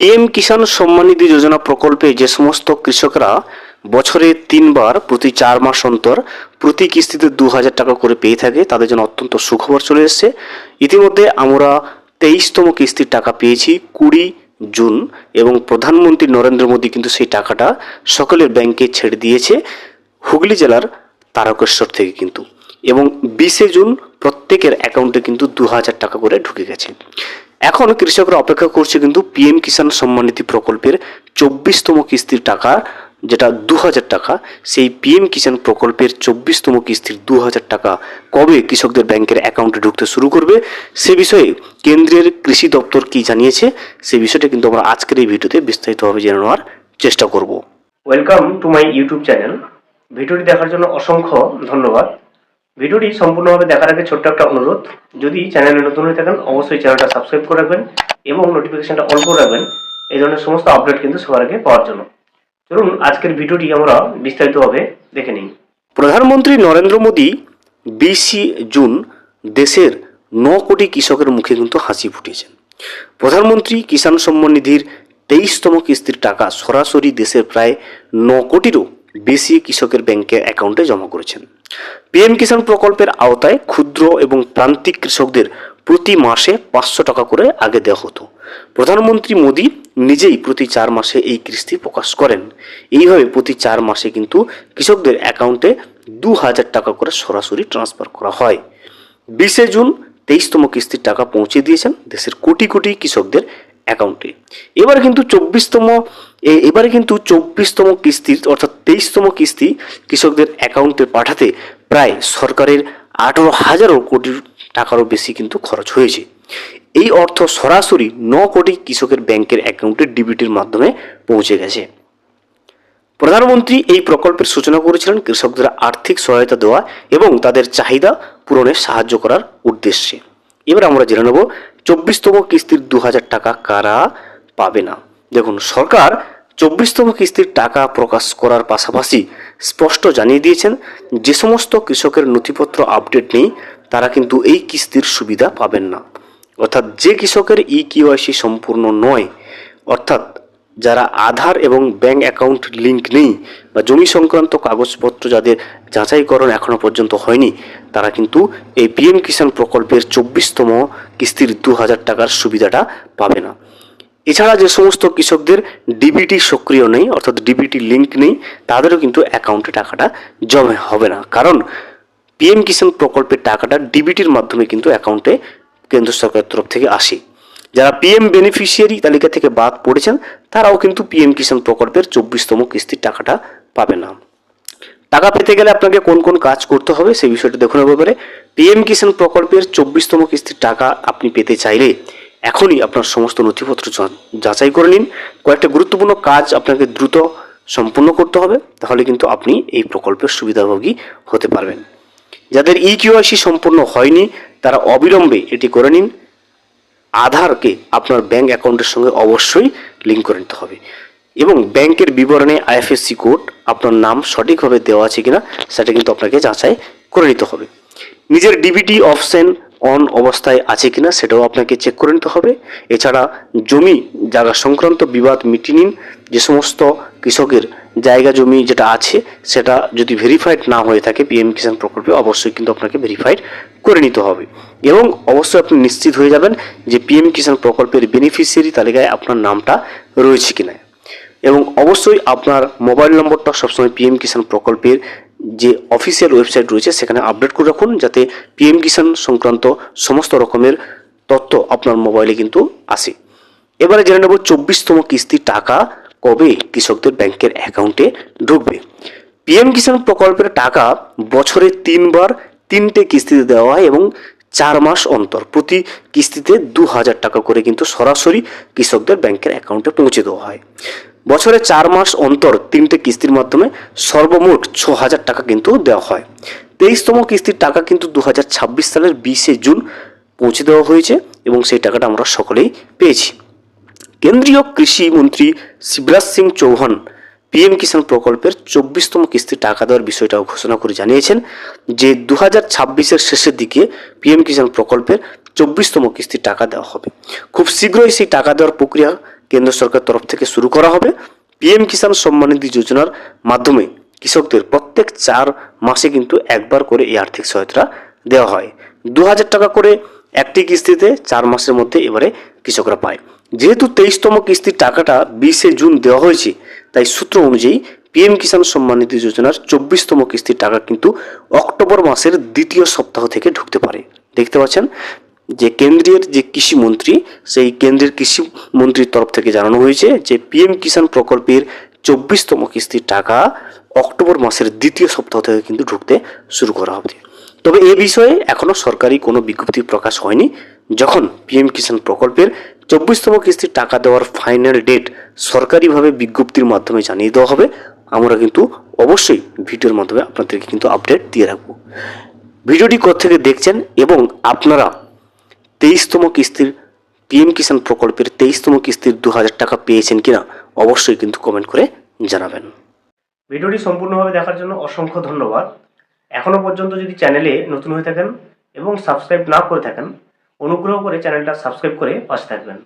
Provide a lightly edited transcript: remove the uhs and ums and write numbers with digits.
PM Kisan Samman Nidhi যোজনা প্রকল্পে যে সমস্ত কৃষকরা বছরে 3 বার প্রতি 4 মাস অন্তর প্রতি কিস্তিতে 2,000 টাকা করে পেয়ে থাকে, তাদের জন্য অত্যন্ত সুখবর চলে এসেছে। ইতিমধ্যে আমরা 23তম কিস্তির টাকা পেয়েছি 20 জুন, এবং প্রধানমন্ত্রী নরেন্দ্র মোদী কিন্তু সেই টাকাটা সকলের ব্যাংকে ছেড়ে দিয়েছে হুগলি জেলার তারকেশ্বর থেকে কিন্তু, এবং 20 জুন প্রত্যেকের অ্যাকাউন্টে কিন্তু 2,000 টাকা করে ঢুকে গেছে। এখন কৃষকরা অপেক্ষা করছে কিন্তু পিএম কিষাণ সম্মান নিধি প্রকল্পের 24তম কিস্তির টাকা, যেটা 2,000 টাকা। সেই পিএম কিষাণ প্রকল্পের 24তম কিস্তির 2,000 টাকা কবে কৃষকদের ব্যাংকের অ্যাকাউন্টে ঢুকতে শুরু করবে সে বিষয়ে কেন্দ্রের কৃষি দপ্তর কি জানিয়েছে, সেই বিষয়টা কিন্তু আমরা আজকের এই ভিডিওতে বিস্তারিতভাবে জেনে নেওয়ার চেষ্টা করব। Welcome to my YouTube channel. ভিডিওটি দেখার জন্য অসংখ্য ধন্যবাদ। ভিডিওটি সম্পূর্ণভাবে দেখার আগে ছোট্ট একটা অনুরোধ, যদি চ্যানেলে নতুন হয়ে থাকেন অবশ্যই চ্যানেলটা সাবস্ক্রাইব করে রাখবেন এবং নোটিফিকেশনটা অন করে রাখবেন এই ধরনের সমস্ত আপডেট কিন্তু সবার আগে পাওয়ার জন্য। চলুন আজকের ভিডিওটি আমরা বিস্তারিতভাবে দেখে নিই। প্রধানমন্ত্রী নরেন্দ্র মোদী 20 জুন দেশের 9 কোটি কৃষকের মুখে কিন্তু হাসি ফুটিয়েছেন। প্রধানমন্ত্রী কিষাণ সম্মান নিধির 23তম কিস্তির টাকা সরাসরি দেশের প্রায় 9 কোটিরও বেশি কৃষকের ব্যাংকের অ্যাকাউন্টে জমা করেছেন। পিএম কিষাণ প্রকল্পের আওতায় ক্ষুদ্র এবং প্রান্তিক কৃষকদের প্রতি মাসে 500 টাকা করে আগে দেওয়া হতো। প্রধানমন্ত্রী মোদী নিজেই প্রতি 4 মাসে এই কিস্তি প্রকাশ করেন। এইভাবে প্রতি 4 মাসে কিন্তু কৃষকদের অ্যাকাউন্টে 2,000 টাকা করে সরাসরি ট্রান্সফার করা হয়। 20 জুন 23তম কিস্তির টাকা পৌঁছে দিয়েছেন দেশের কোটি কোটি কৃষকদের অ্যাকাউন্টে। এবারে কিন্তু 24তম কিস্তির অর্থাৎ 23তম কিস্তি কৃষকদের অ্যাকাউন্টে পাঠাতে প্রায় সরকারের 18,000 কোটি টাকারও বেশি কিন্তু খরচ হয়েছে। এই অর্থ সরাসরি 9 কোটি কৃষকের ব্যাংকের অ্যাকাউন্টে ডিবিটির মাধ্যমে পৌঁছে গেছে। প্রধানমন্ত্রী এই প্রকল্পের সূচনা করেছিলেন কৃষকদের আর্থিক সহায়তা দেওয়া এবং তাদের চাহিদা পূরণে সাহায্য করার উদ্দেশ্যে। এবার আমরা জেনে নেব 24তম কিস্তির 2,000 টাকা কারা পাবে না। দেখুন, সরকার 24তম কিস্তির টাকা প্রকাশ করার পাশাপাশি স্পষ্ট জানিয়ে দিয়েছেন যে সমস্ত কৃষকের নথিপত্র আপডেট নেই তারা কিন্তু এই কিস্তির সুবিধা পাবেন না। অর্থাৎ যে কৃষকের ইকেওয়াইসি সম্পূর্ণ নয়, অর্থাৎ যারা আধার এবং ব্যাংক অ্যাকাউন্ট লিঙ্ক নেই বা জমি সংক্রান্ত কাগজপত্র যাদের যাচাইকরণ এখনো পর্যন্ত হয়নি, তারা কিন্তু এই পিএম কিষাণ প্রকল্পের 24তম কিস্তির 2,000 টাকার সুবিধাটা পাবে না। এছাড়া যে সমস্ত কৃষকদের ডিবিটি সক্রিয় নেই, অর্থাৎ ডিবিটি লিঙ্ক নেই, তাদেরও কিন্তু অ্যাকাউন্টে টাকাটা জমা হবে না, কারণ পিএম কিষাণ প্রকল্পের টাকাটা ডিবিটির মাধ্যমে কিন্তু অ্যাকাউন্টে কেন্দ্র সরকারের তরফ থেকে আসে। যারা পিএম বেনিফিশিয়ারি তালিকা থেকে বাদ পড়েছেন তারাও কিন্তু পিএম কিষাণ প্রকল্পের 24তম কিস্তির টাকাটা পাবে না। টাকা পেতে গেলে আপনাকে কোন কোন কাজ করতে হবে সেই বিষয়টা দেখুন। এবারে পিএম কিষাণ প্রকল্পের 24তম কিস্তির টাকা আপনি পেতে চাইলে এখনই আপনার সমস্ত নথিপত্র যাচাই করে নিন। কয়েকটা গুরুত্বপূর্ণ কাজ আপনাকে দ্রুত সম্পূর্ণ করতে হবে, তাহলে কিন্তু আপনি এই প্রকল্পের সুবিধাভোগী হতে পারবেন। যাদের ইকেওয়াইসি সম্পূর্ণ হয়নি তারা অবিলম্বে এটি করে নিন। আধারকে আপনার ব্যাংক অ্যাকাউন্টের সঙ্গে অবশ্যই লিঙ্ক করে নিতে হবে এবং ব্যাংকের বিবরণে আইএফএসসি কোড আপনার নাম সঠিকভাবে দেওয়া আছে কিনা সেটা কিন্তু আপনাকে যাচাই করে নিতে হবে। নিজের ডিবিটি অপশন অন অবস্থায় আছে কিনা সেটাও আপনাকে চেক করে নিতে হবে। এছাড়া জমি জায়গা সংক্রান্ত বিবাদ মিটিয়ে নিন। যে সমস্ত কৃষকের জায়গা জমি যেটা আছে সেটা যদি ভেরিফাইড না হয়ে থাকে পিএম কিষাণ প্রকল্পে, অবশ্যই কিন্তু আপনাকে ভেরিফাইড করে নিতে হবে এবং অবশ্যই আপনি নিশ্চিত হয়ে যাবেন যে পিএম কিষাণ প্রকল্পের বেনিফিশিয়ারি তালিকায় আপনার নামটা রয়েছে কিনা, এবং অবশ্যই আপনার মোবাইল নম্বরটা সবসময় পিএম কিষাণ প্রকল্পের যে অফিসিয়াল ওয়েবসাইট রয়েছে সেখানে আপডেট করে রাখুন, যাতে পিএম কিষাণ সংক্রান্ত সমস্ত রকমের তথ্য আপনার মোবাইলে কিন্তু আসে। এবারে জেনে নেব 24তম কিস্তির টাকা কবে কৃষকদের ব্যাংকের অ্যাকাউন্টে ঢুকবে। পিএম কিষাণ প্রকল্পের টাকা বছরে 3 বার 3টে কিস্তিতে দেওয়া হয় এবং 4 মাস অন্তর প্রতি কিস্তিতে 2,000 টাকা করে কিন্তু সরাসরি কৃষকদের ব্যাংকের অ্যাকাউন্টে পৌঁছে দেওয়া হয়। বছরে 4 মাস অন্তর 3টে কিস্তির মাধ্যমে সর্বমোট 6,000 টাকা কিন্তু দেওয়া হয়। 23তম কিস্তির টাকা কিন্তু 2026 সালের 20 জুন পৌঁছে দেওয়া হয়েছে এবং সেই টাকাটা আমরা সকলেই পেয়েছি। কেন্দ্রীয় কৃষি মন্ত্রী শিবরাজ সিং চৌহান পিএম কিষাণ প্রকল্পের 24তম কিস্তির টাকা দেওয়ার বিষয়টাও ঘোষণা করে জানিয়েছেন যে 2026-এর শেষের দিকে পিএম কিষাণ প্রকল্পের 24তম কিস্তির টাকা দেওয়া হবে। খুব শীঘ্রই সেই টাকা দেওয়ার প্রক্রিয়া কেন্দ্র সরকার তরফ থেকে শুরু করা হবে। পিএম কিষাণ সম্মান নিধি যোজনার মাধ্যমে কৃষকদের প্রত্যেক 4 মাসে কিন্তু একবার করে এই আর্থিক সহায়তা দেওয়া হয়। 2,000 টাকা করে একটি কিস্তিতে 4 মাসের মধ্যে এবারে কৃষকরা পায়। যেহেতু 23তম কিস্তির টাকাটা 20শে জুন দেওয়া হয়েছে, তাই সূত্র অনুযায়ী পিএম কিষাণ সম্মান নিধি যোজনার 24তম কিস্তির টাকা কিন্তু অক্টোবর মাসের দ্বিতীয় সপ্তাহ থেকে ঢুকতে পারে। দেখতে পাচ্ছেন যে কেন্দ্রের যে কৃষিমন্ত্রী, সেই কেন্দ্রের কৃষিমন্ত্রীর তরফ থেকে জানানো হয়েছে যে পিএম কিষাণ প্রকল্পের 24তম কিস্তির টাকা অক্টোবর মাসের দ্বিতীয় সপ্তাহ থেকে কিন্তু ঢুকতে শুরু করা হবে। তবে এ বিষয়ে এখনও সরকারি কোনো বিজ্ঞপ্তি প্রকাশ হয়নি। যখন পিএম কিষাণ প্রকল্পের 24তম কিস্তির টাকা দেওয়ার ফাইনাল ডেট সরকারিভাবে বিজ্ঞপ্তির মাধ্যমে জানিয়ে দেওয়া হবে, আমরা কিন্তু অবশ্যই ভিডিওর মাধ্যমে আপনাদেরকে কিন্তু আপডেট দিয়ে রাখবো। ভিডিওটি কোত্থেকে দেখছেন এবং আপনারা 23তম কিস্তির পিএম কিষাণ প্রকল্পের 23তম কিস্তির 2,000 টাকা পেয়েছেন কিনা অবশ্যই কিন্তু কমেন্ট করে জানাবেন। ভিডিওটি সম্পূর্ণভাবে দেখার জন্য অসংখ্য ধন্যবাদ। এখনও পর্যন্ত যদি চ্যানেলে নতুন হয়ে থাকেন এবং সাবস্ক্রাইব না করে থাকেন, অনুগ্রহ করে চ্যানেলটা সাবস্ক্রাইব করে পাশে থাকবেন।